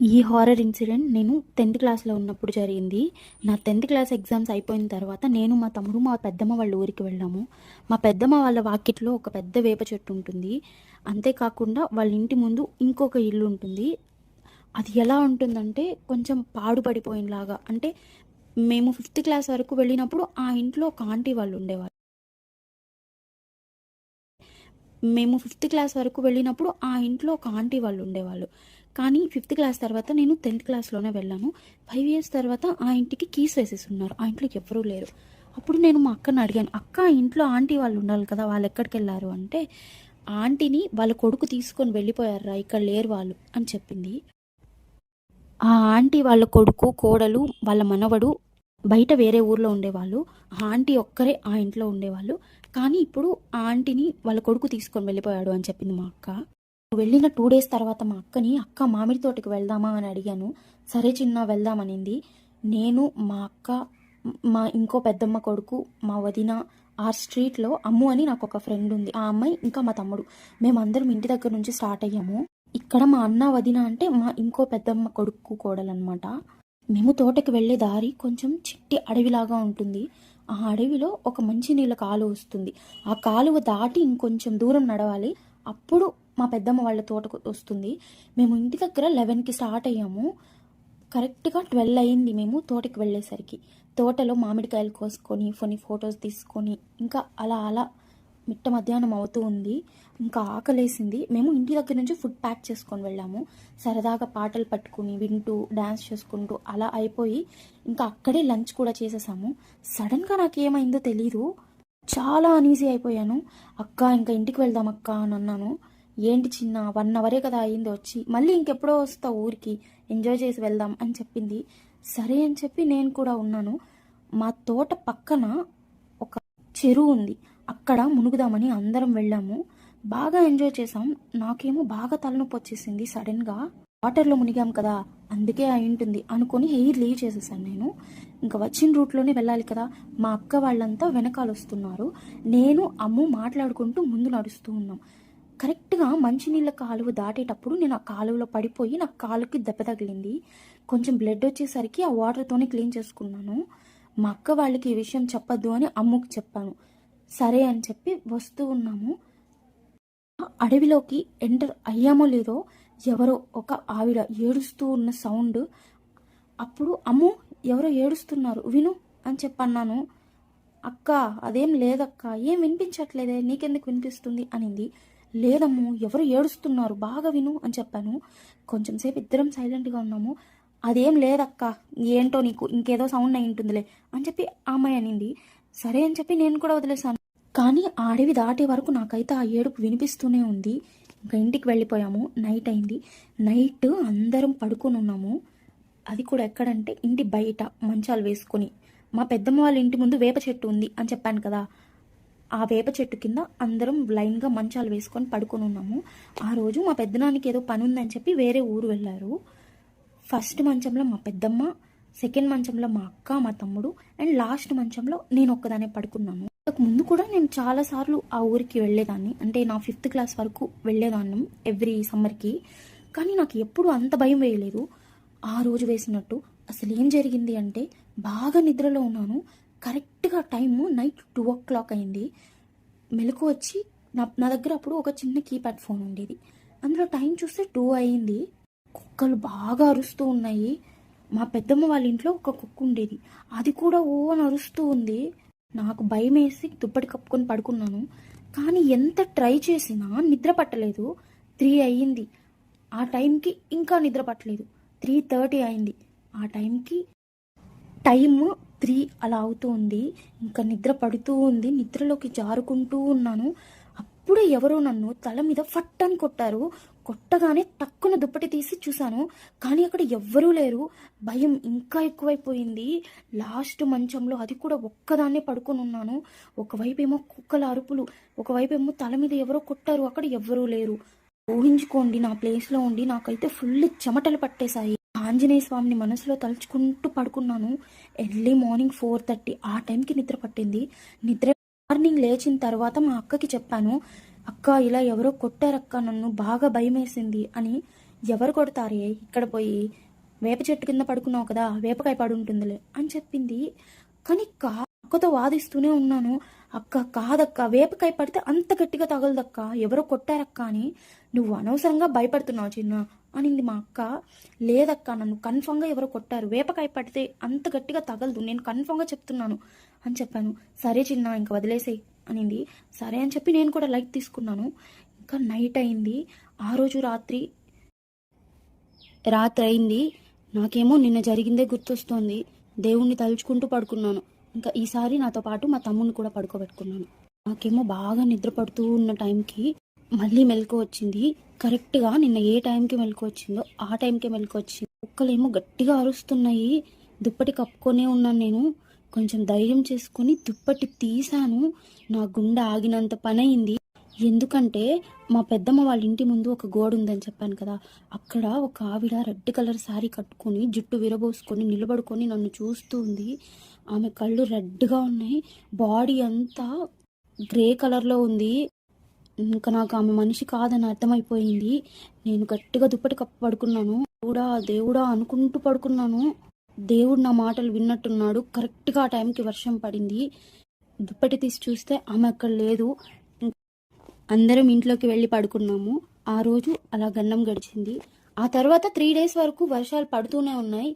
ఈ horror incident నేను 10th క్లాస్‌లో ఉన్నప్పుడు జరిగింది. నా 10th క్లాస్ ఎగ్జామ్స్ అయిపోయిన తర్వాత నేను, మా తమ్ముడు, మా పెద్దమ్మ వాళ్ళ ఊరికి వెళ్ళాము. మా పెద్దమ్మ వాళ్ళ వాకిట్లో ఒక పెద్ద వేప చెట్టు ఉంటుంది. అంతే కాకుండా వాళ్ళ ఇంటి ముందు ఇంకొక ఇల్లు ఉంటుంది. అది ఎలా ఉంటుందంటే కొంచెం పాడుపడిపోయినలాగా. అంటే మేము 5th క్లాస్ వరకు వెళ్ళినప్పుడు ఆ ఇంట్లో ఒక ఆంటీ వాళ్ళు ఉండేవాళ్ళు. మేము 5th క్లాస్ వరకు వెళ్ళినప్పుడు ఆ ఇంట్లో ఒక ఆంటీ వాళ్ళు ఉండేవాళ్ళు. కానీ 5th క్లాస్ తర్వాత నేను 10th క్లాస్‌లోనే వెళ్ళాను. 5 ఇయర్స్ తర్వాత ఆ ఇంటికి కీస్ వేసేసున్నారు. ఆ ఇంట్లో ఎవ్వరూ లేరు. అప్పుడు నేను మా అక్కని అడిగాను, "అక్క, ఇంట్లో ఆంటీ వాళ్ళు ఉండాలి కదా! వాళ్ళెక్కడికెళ్లారు?" అంటే, "ఆంటీని వాళ్ళ కొడుకు తీసుకొని వెళ్ళిపోయారురా, ఇక్కడ లేరు వాళ్ళు" అని చెప్పింది. ఆ ఆంటీ వాళ్ళ కొడుకు, కోడలు, వాళ్ళ మనవడు బయట వేరే ఊర్లో ఉండేవాళ్ళు. ఆ ఆంటీ ఒక్కరే ఆ ఇంట్లో ఉండేవాళ్ళు. కానీ ఇప్పుడు ఆ ఆంటీని వాళ్ళ కొడుకు తీసుకొని వెళ్ళిపోయాడు అని చెప్పింది మా అక్క. వెళ్ళిన 2 డేస్ తర్వాత మా అక్కని, "అక్క, మామిడి తోటకి వెళ్దామా?" అని అడిగాను. "సరే చిన్న, వెళ్దామనింది." నేను, మా అక్క, మా ఇంకో పెద్దమ్మ కొడుకు, మా వదిన, ఆ స్ట్రీట్‌లో అమ్ము అని నాకొక ఫ్రెండ్ ఉంది. ఆ అమ్మాయి, ఇంకా మా తమ్ముడు. మేమందరం ఇంటి దగ్గర నుంచి స్టార్ట్ అయ్యాము. ఇక్కడ మా అన్న, వదిన అంటే మా ఇంకో పెద్దమ్మ కొడుకు, కోడలనమాట. మేము తోటకి వెళ్ళే దారి కొంచెం చిట్టి అడవిలాగా ఉంటుంది. ఆ అడవిలో ఒక మంచినీళ్ళ కాలువ వస్తుంది. ఆ కాలువ దాటి ఇంకొంచెం దూరం నడవాలి. అప్పుడు మా పెద్దమ్మ వాళ్ళ తోటకు వస్తుంది. మేము ఇంటి దగ్గర 11కి స్టార్ట్ అయ్యాము. కరెక్ట్‌గా 12 అయింది మేము తోటకి వెళ్ళేసరికి. తోటలో మామిడికాయలు కోసుకొని, కొన్ని ఫొటోస్ తీసుకొని, ఇంకా అలా అలా మిట్ట మధ్యాహ్నం అవుతూ ఉంది. ఇంకా ఆకలేసింది. మేము ఇంటి దగ్గర నుంచి ఫుడ్ ప్యాక్ చేసుకొని వెళ్ళాము. సరదాగా పాటలు పట్టుకుని, వింటూ, డ్యాన్స్ చేసుకుంటూ అలా అయిపోయి ఇంకా అక్కడే లంచ్ కూడా చేసేసాము. సడన్‌గా నాకేమైందో తెలీదు. చాలా అనీజీ అయిపోయాను. "అక్క, ఇంకా ఇంటికి వెళ్దాం అక్క" అని అన్నాను. "ఏంటి చిన్న, 1 అవరే కదా అయింది వచ్చి, మళ్ళీ ఇంకెప్పుడో వస్తావు ఊరికి, ఎంజాయ్ చేసి వెళ్దాం" అని చెప్పింది. సరే అని చెప్పి నేను కూడా ఉన్నాను. మా తోట పక్కన ఒక చెరువు ఉంది. అక్కడ మునుగుదామని అందరం వెళ్ళాము. బాగా ఎంజాయ్ చేసాం. నాకేమో బాగా తలనొప్పి వచ్చేసింది సడన్‌గా. వాటర్‌లో మునిగాం కదా, అందుకే అయ్యుంటుంది అనుకొని ఎయిర్ లీవ్ చేసేసాను నేను. ఇంక వచ్చిన రూట్‌లోనే వెళ్ళాలి కదా. మా అక్క వాళ్ళంతా వెనకాలొస్తున్నారు. నేను, అమ్ము మాట్లాడుకుంటూ ముందు నడుస్తూ ఉన్నాం. కరెక్ట్‌గా మంచినీళ్ళ కాలువ దాటేటప్పుడు నేను ఆ కాలువలో పడిపోయి నా కాలుకి దెబ్బ తగిలింది. కొంచెం బ్లడ్ వచ్చేసరికి ఆ వాటర్‌తోనే క్లీన్ చేసుకున్నాను. మా అక్క వాళ్ళకి ఈ విషయం చెప్పొద్దు అని అమ్ముకి చెప్పాను. సరే అని చెప్పి వస్తూ ఉన్నాము. అడవిలోకి ఎంటర్ అయ్యామో లేదో ఎవరో ఒక ఆవిడ ఏడుస్తూ ఉన్న సౌండ్. అప్పుడు, "అమ్ము, ఎవరో ఏడుస్తున్నారు విను" అని చెప్పన్నాను. "అక్క, అదేం లేదక్క, ఏం వినిపించట్లేదే, నీకెందుకు వినిపిస్తుంది" అనింది. "లేదమ్ము, ఎవరు ఏడుస్తున్నారు, బాగా విను" అని చెప్పాను. కొంచెం సేపు ఇద్దరం సైలెంట్గా ఉన్నాము. "అదేం లేదక్క, ఏంటో నీకు ఇంకేదో సౌండ్ అయి ఉంటుందిలే" అని చెప్పి ఆ అమ్మాయి అనింది. సరే అని చెప్పి నేను కూడా వదిలేశాను. కానీ ఆ అడవి దాటే వరకు నాకైతే ఆ ఏడుపు వినిపిస్తూనే ఉంది. ఇంకా ఇంటికి వెళ్ళిపోయాము. నైట్ అయింది. నైట్ అందరం పడుకొని ఉన్నాము. అది కూడా ఎక్కడంటే ఇంటి బయట మంచాలు వేసుకొని. మా పెద్దమ్మ వాళ్ళ ఇంటి ముందు వేప చెట్టు ఉంది అని చెప్పాను కదా, ఆ వేప చెట్టు కింద అందరం లైన్గా మంచాలు వేసుకొని పడుకొని ఉన్నాము. ఆ రోజు మా పెద్దనాన్నకి ఏదో పని ఉందని చెప్పి వేరే ఊరు వెళ్ళారు. ఫస్ట్ మంచంలో మా పెద్దమ్మ, సెకండ్ మంచంలో మా అక్క, మా తమ్ముడు, అండ్ లాస్ట్ మంచంలో నేను ఒక్కదానే పడుకున్నాను. అంతకు ముందు కూడా నేను చాలాసార్లు ఆ ఊరికి వెళ్ళేదాన్ని. అంటే నా 5th క్లాస్ వరకు వెళ్ళేదాన్ని ఎవ్రీ సమ్మర్కి. కానీ నాకు ఎప్పుడు అంత భయం వేయలేదు ఆ రోజు వేసినట్టు. అసలు ఏం జరిగింది అంటే, బాగా నిద్రలో ఉన్నాను. కరెక్ట్గా టైము నైట్ 2 o'clock అయింది. మెలకు వచ్చి నా దగ్గర అప్పుడు ఒక చిన్న కీప్యాడ్ ఫోన్ ఉండేది. అందులో టైం చూస్తే 2 అయింది. కుక్కలు బాగా అరుస్తూ ఉన్నాయి. మా పెద్దమ్మ వాళ్ళ ఇంట్లో ఒక కుక్క ఉండేది. అది కూడా ఓ అని అరుస్తూ ఉంది. నాకు భయమేసి దుప్పటి కప్పుకొని పడుకున్నాను. కానీ ఎంత ట్రై చేసినా నిద్ర పట్టలేదు. 3 అయ్యింది. ఆ టైంకి ఇంకా నిద్ర పట్టలేదు. 3:30 అయింది. ఆ టైంకి టైము 3 అలా అవుతూ ఉంది. ఇంకా నిద్ర పడుతూ ఉంది. నిద్రలోకి జారుకుంటూ ఉన్నాను. అప్పుడే ఎవరో నన్ను తల మీద ఫట్ అని కొట్టారు. కొట్టగానే టక్కున దుప్పటి తీసి చూశాను. కానీ అక్కడ ఎవ్వరూ లేరు. భయం ఇంకా ఎక్కువైపోయింది. లాస్ట్ మంచంలో అది కూడా ఒక్కదాన్నే పడుకొని ఉన్నాను. ఒకవైపేమో కుక్కల అరుపులు, ఒకవైపేమో తల మీద ఎవరో కొట్టారు. అక్కడ ఎవ్వరూ లేరు. ఊహించుకోండి, నా ప్లేస్లో ఉండి నాకైతే ఫుల్ చెమటలు పట్టేశాయి. ఆంజనేయ స్వామిని మనసులో తలుచుకుంటూ పడుకున్నాను. ఎర్లీ మార్నింగ్ 4:30 ఆ టైంకి నిద్ర పట్టింది. మార్నింగ్ లేచిన తర్వాత మా అక్కకి చెప్పాను. "అక్క, ఇలా ఎవరో కొట్టారక్క నన్ను, బాగా భయమేసింది" అని. ఎవరు కొడతారే ఇక్కడ పోయి, వేప చెట్టు కింద పడుకున్నావు కదా, వేపకాయ పడి ఉంటుందిలే అని చెప్పింది. కానీ అక్కతో వాదిస్తూనే ఉన్నాను. అక్క కాదక్క, వేపకాయ పడితే అంత గట్టిగా తగలదక్క, ఎవరో కొట్టారక్క అని. నువ్వు అనవసరంగా భయపడుతున్నావు చిన్న అనింది మా అక్క. లేదక్క, నన్ను కన్ఫామ్గా ఎవరో కొట్టారు, వేపకాయ పడితే అంత గట్టిగా తగలదు, నేను కన్ఫామ్గా చెప్తున్నాను అని చెప్పాను. సరే చిన్న, ఇంకా వదిలేసేయి అనింది. సరే అని చెప్పి నేను కూడా లైట్ తీసుకున్నాను. ఇంకా నైట్ అయింది. ఆ రోజు రాత్రి అయింది. నాకేమో నిన్న జరిగిందే గుర్తొస్తోంది. దేవుణ్ణి తలుచుకుంటూ పడుకున్నాను. ఇంకా ఈసారి నాతో పాటు మా తమ్ముడిని కూడా పడుకోబెట్టుకున్నాను. నాకేమో బాగా నిద్ర పడుతూ ఉన్న టైంకి మళ్ళీ మెలకు వచ్చింది. కరెక్ట్గా నిన్న ఏ టైంకి మెలకు వచ్చిందో ఆ టైంకే మెలకు వచ్చింది. కుక్కలేమో గట్టిగా అరుస్తున్నాయి. దుప్పటి కప్పుకొనే ఉన్నాను నేను. కొంచెం ధైర్యం చేసుకుని దుప్పటి తీశాను. నా గుండె ఆగినంత పని అయింది. ఎందుకంటే మా పెద్దమ్మ వాళ్ళ ఇంటి ముందు ఒక గోడ ఉందని చెప్పాను కదా, అక్కడ ఒక ఆవిడ రెడ్ కలర్ శారీ కట్టుకొని జుట్టు విరబోసుకొని నిలబడుకొని నన్ను చూస్తూ ఉంది. ఆమె కళ్ళు రెడ్గా ఉన్నాయి, బాడీ అంతా గ్రే కలర్లో ఉంది. ఇంకా నాకు ఆమె మనిషి కాదని అర్థమైపోయింది. నేను గట్టిగా దుప్పటి కప్పు పడుకున్నాను. దేవుడా దేవుడా అనుకుంటూ పడుకున్నాను. దేవుడు నా మాటలు విన్నట్టున్నాడు. కరెక్ట్గా ఆ టైంకి వర్షం పడింది. దుప్పటి తీసి చూస్తే ఆమె అక్కడ లేదు. అందరం ఇంట్లోకి వెళ్ళి పడుకున్నాము. ఆ రోజు అలా గండం గడిచింది. ఆ తర్వాత 3 days వరకు వర్షాలు పడుతూనే ఉన్నాయి.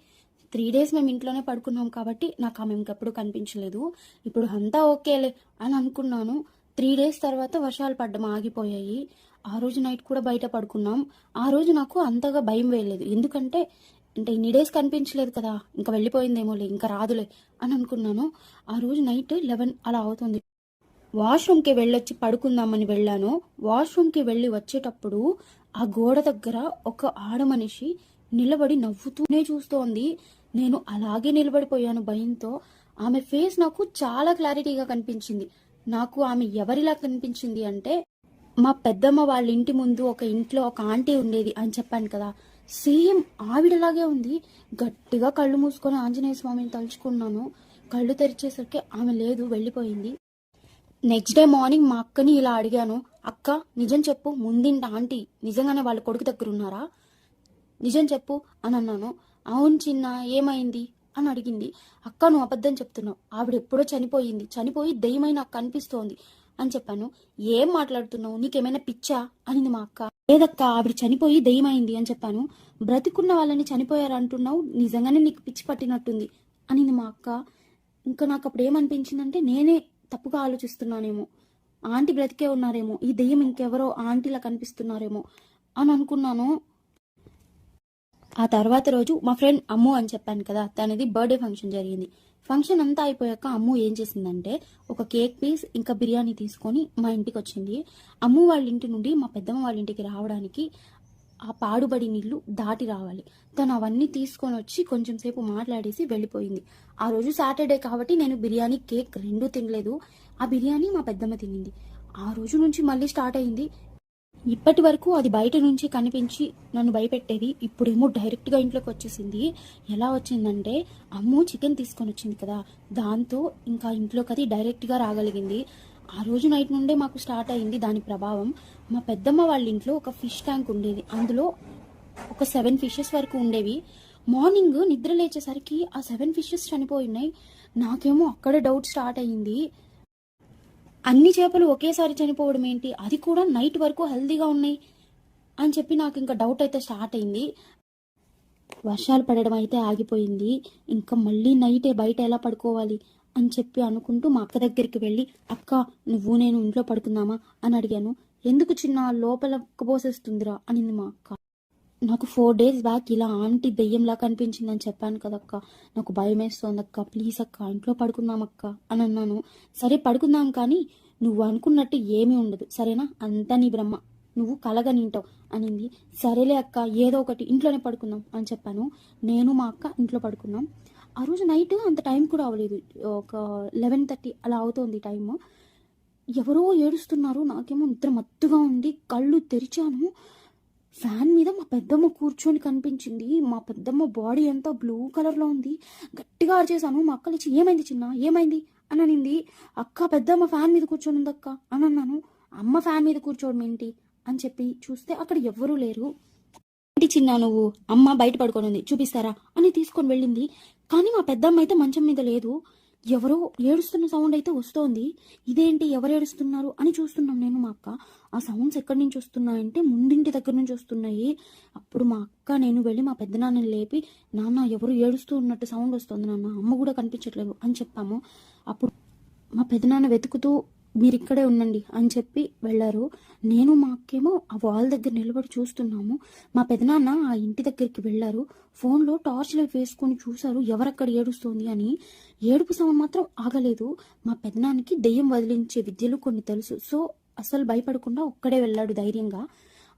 3 days మేము ఇంట్లోనే పడుకున్నాం కాబట్టి నాకు ఆమె ఇంకెప్పుడు కనిపించలేదు. ఇప్పుడు అంతా ఓకేలే అని అనుకున్నాను. 3 days తర్వాత వర్షాలు పడ్డం ఆగిపోయాయి. ఆ రోజు నైట్ కూడా బయట పడుకున్నాం. ఆ రోజు నాకు అంతగా భయం వేయలేదు. ఎందుకంటే ఇన్ని డేస్ కనిపించలేదు కదా, ఇంకా వెళ్ళిపోయిందేమోలే, ఇంకా రాదులే అని అనుకున్నాను. ఆ రోజు నైట్ 11 అలా అవుతుంది. వాష్రూమ్కి వెళ్ళొచ్చి పడుకుందామని వెళ్ళాను. వాష్రూమ్కి వెళ్ళి వచ్చేటప్పుడు ఆ గోడ దగ్గర ఒక ఆడమనిషి నిలబడి నవ్వుతూనే చూస్తోంది. నేను అలాగే నిలబడిపోయాను భయంతో. ఆమె ఫేస్ నాకు చాలా క్లారిటీగా కనిపించింది. నాకు ఆమె ఎవరిలా కనిపించింది అంటే, మా పెద్దమ్మ వాళ్ళ ఇంటి ముందు ఒక ఇంట్లో ఒక ఆంటీ ఉండేది అని చెప్పాను కదా, సేమ్ ఆవిడలాగే ఉంది. గట్టిగా కళ్ళు మూసుకొని ఆంజనేయ స్వామిని తలుచుకున్నాను. కళ్ళు తెరిచేసరికి ఆమె లేదు, వెళ్ళిపోయింది. నెక్స్ట్ డే మార్నింగ్ మా అక్కని ఇలా అడిగాను, అక్క నిజం చెప్పు, ముందింటి ఆంటీ నిజంగానే వాళ్ళ కొడుకు దగ్గర ఉన్నారా, నిజం చెప్పు అని అన్నాను. అవును చిన్న, ఏమైంది అని అడిగింది. అక్క నువ్వు అబద్ధం చెప్తున్నావు, ఆవిడ ఎప్పుడో చనిపోయింది, చనిపోయి దెయ్యమై నాకు కనిపిస్తోంది అని చెప్పాను. ఏం మాట్లాడుతున్నావు, నీకేమైనా పిచ్చా అనింది మా అక్క. లేదక్క, ఆవిడ చనిపోయి దెయ్యమైంది అని చెప్పాను. బ్రతికున్న వాళ్ళని చనిపోయారు అంటున్నావు, నిజంగానే నీకు పిచ్చి పట్టినట్టుంది అనింది మా అక్క. ఇంకా నాకు అప్పుడు ఏమనిపించిందంటే, నేనే తప్పుగా ఆలోచిస్తున్నానేమో, ఆంటీ బ్రతికే ఉన్నారేమో, ఈ దెయ్యం ఇంకెవరో ఆంటీలా కనిపిస్తున్నారేమో అని అనుకున్నాను. ఆ తర్వాత రోజు మా ఫ్రెండ్ అమ్ము అని చెప్పాను కదా, తనది బర్త్డే ఫంక్షన్ జరిగింది. ఫంక్షన్ అంతా అయిపోయాక అమ్ము ఏం చేసిందంటే, ఒక కేక్ పీస్ ఇంకా బిర్యానీ తీసుకొని మా ఇంటికి వచ్చింది. అమ్ము వాళ్ళ ఇంటి నుండి మా పెద్దమ్మ వాళ్ళ ఇంటికి రావడానికి ఆ పాడుబడి నీళ్లు దాటి రావాలి. తను అవన్నీ తీసుకొని వచ్చి కొంచెం సేపు మాట్లాడేసి వెళ్ళిపోయింది. ఆ రోజు సాటర్డే కాబట్టి నేను బిర్యానీ కేక్ రెండూ తినలేదు. ఆ బిర్యానీ మా పెద్దమ్మ తినింది. ఆ రోజు నుంచి మళ్ళీ స్టార్ట్ అయింది. ఇప్పటి వరకు అది బయట నుంచి కనిపించి నన్ను భయపెట్టేది, ఇప్పుడేమో డైరెక్ట్గా ఇంట్లోకి వచ్చేసింది. ఎలా వచ్చిందంటే, అమ్ము చికెన్ తీసుకొని వచ్చింది కదా, దాంతో ఇంకా ఇంట్లోకి అది డైరెక్ట్గా రాగలిగింది. ఆ రోజు నైట్ నుండే మాకు స్టార్ట్ అయింది దాని ప్రభావం. మా పెద్దమ్మ వాళ్ళ ఇంట్లో ఒక ఫిష్ ట్యాంక్ ఉండేది, అందులో ఒక 7 fishes వరకు ఉండేవి. మార్నింగ్ నిద్ర లేచేసరికి ఆ 7 fishes చనిపోయినాయి. నాకేమో అక్కడే డౌట్ స్టార్ట్ అయ్యింది, అన్ని చేపలు ఒకేసారి చనిపోవడం ఏంటి, అది కూడా నైట్ వరకు హెల్దీగా ఉన్నాయి అని చెప్పి నాకు ఇంకా డౌట్ అయితే స్టార్ట్ అయింది. వర్షాలు పడడం అయితే ఆగిపోయింది. ఇంకా మళ్ళీ నైటే బయట ఎలా పడుకోవాలి అని చెప్పి అనుకుంటూ మా అక్క దగ్గరికి వెళ్ళి, అక్క నువ్వు నేను ఇంట్లో పడుకుందామా అని అడిగాను. ఎందుకు చిన్న, లోపల పోసేస్తుందిరా అనింది మా అక్క. నాకు 4 days బ్యాక్ ఇలా ఆంటీ దెయ్యంలా కనిపించిందని చెప్పాను కదక్క, నాకు భయం వేస్తోంది అక్క, ప్లీజ్ అక్క ఇంట్లో పడుకుందాం అక్క అని అన్నాను. సరే పడుకుందాం, కానీ నువ్వు అనుకున్నట్టు ఏమీ ఉండదు సరేనా, అంతా నీ బ్రహ్మ, నువ్వు కలగా నింటావు అనింది. సరేలే అక్క, ఏదో ఒకటి ఇంట్లోనే పడుకుందాం అని చెప్పాను. నేను మా అక్క ఇంట్లో పడుకున్నాం. ఆ రోజు నైట్ అంత టైం కూడా అవ్వలేదు, ఒక 11:30 అలా అవుతోంది టైము. ఎవరో ఏడుస్తున్నారు. నాకేమో నిద్ర మత్తుగా ఉంది. కళ్ళు తెరిచాను, ఫ్యాన్ మీద మా పెద్దమ్మ కూర్చొని కనిపించింది. మా పెద్దమ్మ బాడీ అంతా బ్లూ కలర్లో ఉంది. గట్టిగా అరిచేసాను. మా అక్క లేచి, ఏమైంది చిన్న, ఏమైంది అని అనింది. అక్క పెద్దమ్మ ఫ్యాన్ మీద కూర్చొని ఉందక్క అని అన్నాను. అమ్మ ఫ్యాన్ మీద కూర్చోవడం ఏంటి అని చెప్పి చూస్తే అక్కడ ఎవ్వరూ లేరు. ఏంటి చిన్న నువ్వు, అమ్మ బయట పడుకొని ఉంది చూపిస్తారా అని తీసుకొని వెళ్ళింది. కానీ మా పెద్దమ్మ అయితే మంచం మీద లేదు. ఎవరో ఏడుస్తున్న సౌండ్ అయితే వస్తోంది. ఇదేంటి ఎవరు ఏడుస్తున్నారు అని చూస్తున్నాం నేను మా అక్క. ఆ సౌండ్స్ ఎక్కడి నుంచి వస్తున్నాయంటే ముందింటి దగ్గర నుంచి వస్తున్నాయి. అప్పుడు మా అక్క నేను వెళ్ళి మా పెద్దనాన్నని లేపి, నాన్న ఎవరు ఏడుస్తూ ఉన్నట్టు సౌండ్ వస్తుంది నాన్న, అమ్మ కూడా కనిపించట్లేదు అని చెప్పాము. అప్పుడు మా పెద్దనాన్న వెతుకుతూ మీరు ఇక్కడే ఉండండి అని చెప్పి వెళ్ళారు. నేను మా అక్కేమో ఆ వాల్ దగ్గర నిలబడి చూస్తున్నాము. మా పెదనాన్న ఆ ఇంటి దగ్గరికి వెళ్ళారు. ఫోన్లో టార్చ్ లైట్ వేసుకొని చూశారు ఎవరక్కడ ఏడుస్తోంది అని. ఏడుపు సౌండ్ మాత్రం ఆగలేదు. మా పెదనాన్నకి దెయ్యం వదిలించే విద్యలు కొన్ని తెలుసు. సో అసలు భయపడకుండా ఒక్కడే వెళ్ళాడు ధైర్యంగా.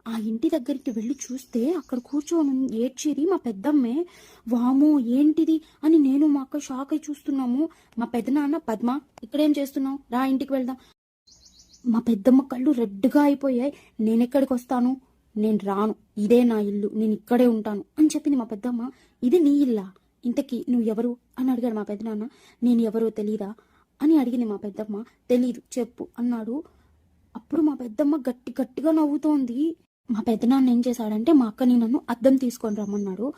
ఆ ఇంటి దగ్గరికి వెళ్ళి చూస్తే అక్కడ కూర్చొని ఏడ్చిరి మా పెద్దమ్మే. వామో ఏంటిది అని నేను మా అక్క షాక్ అయి చూస్తున్నాము. మా పెద్దనాన్న, పద్మ ఇక్కడేం చేస్తున్నావు, రా ఇంటికి వెళ్దాం. మా పెద్దమ్మ కళ్ళు రెడ్గా అయిపోయాయి. నేనెక్కడికి వస్తాను, నేను రాను, ఇదే నా ఇల్లు, నేను ఇక్కడే ఉంటాను అని చెప్పింది మా పెద్దమ్మ. ఇది నీ ఇల్లా, ఇంతకీ నువ్వు ఎవరు అని అడిగాడు మా పెద్దనాన్న. నేను ఎవరో తెలీదా అని అడిగింది మా పెద్దమ్మ. తెలీదు చెప్పు అన్నాడు. అప్పుడు మా పెద్దమ్మ గట్టిగా నవ్వుతోంది. మా పెద్దనాన్న ఏం చేశాడంటే మా అక్కని నన్ను అద్దం తీసుకొని రమ్మన్నాడు.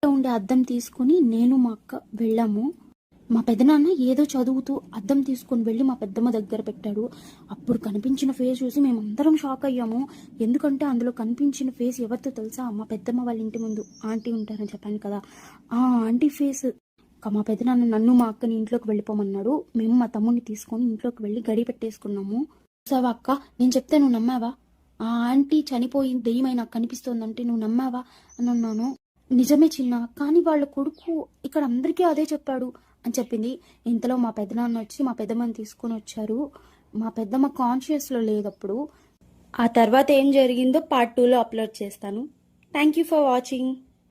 ఉండే అద్దం తీసుకుని నేను మా అక్క వెళ్ళాము. మా పెద్దనాన్న ఏదో చదువుతూ అద్దం తీసుకొని వెళ్ళి మా పెద్దమ్మ దగ్గర పెట్టాడు. అప్పుడు కనిపించిన ఫేస్ చూసి మేమందరం షాక్ అయ్యాము. ఎందుకంటే అందులో కనిపించిన ఫేస్ ఎవరితో తెలుసా, మా పెద్దమ్మ వాళ్ళ ఇంటి ముందు ఆంటీ ఉంటారని చెప్పాను కదా, ఆ ఆంటీ ఫేస్. మా పెద్దనాన్న నన్ను మా అక్కని ఇంట్లోకి వెళ్ళిపోమన్నాడు. మేము మా తమ్ముడిని తీసుకొని ఇంట్లోకి వెళ్ళి గడి పెట్టేసుకున్నాము. చూసావా అక్క, నేను చెప్తే నువ్వు నమ్మావా? ఆ ఆంటీ చనిపోయి దెయ్యమై నాకు కనిపిస్తోందంటే నువ్వు నమ్మావా అని అన్నాను. నిజమే చిన్న, కానీ వాళ్ళ కొడుకు ఇక్కడ అందరికీ అదే చెప్పాడు అని చెప్పింది. ఇంతలో మా పెద్దనాన్న వచ్చి మా పెద్దమ్మని తీసుకొని వచ్చారు. మా పెద్దమ్మ కాన్షియస్లో లేదప్పుడు. ఆ తర్వాత ఏం జరిగిందో పార్ట్ 2లో అప్లోడ్ చేస్తాను. Thank you for watching.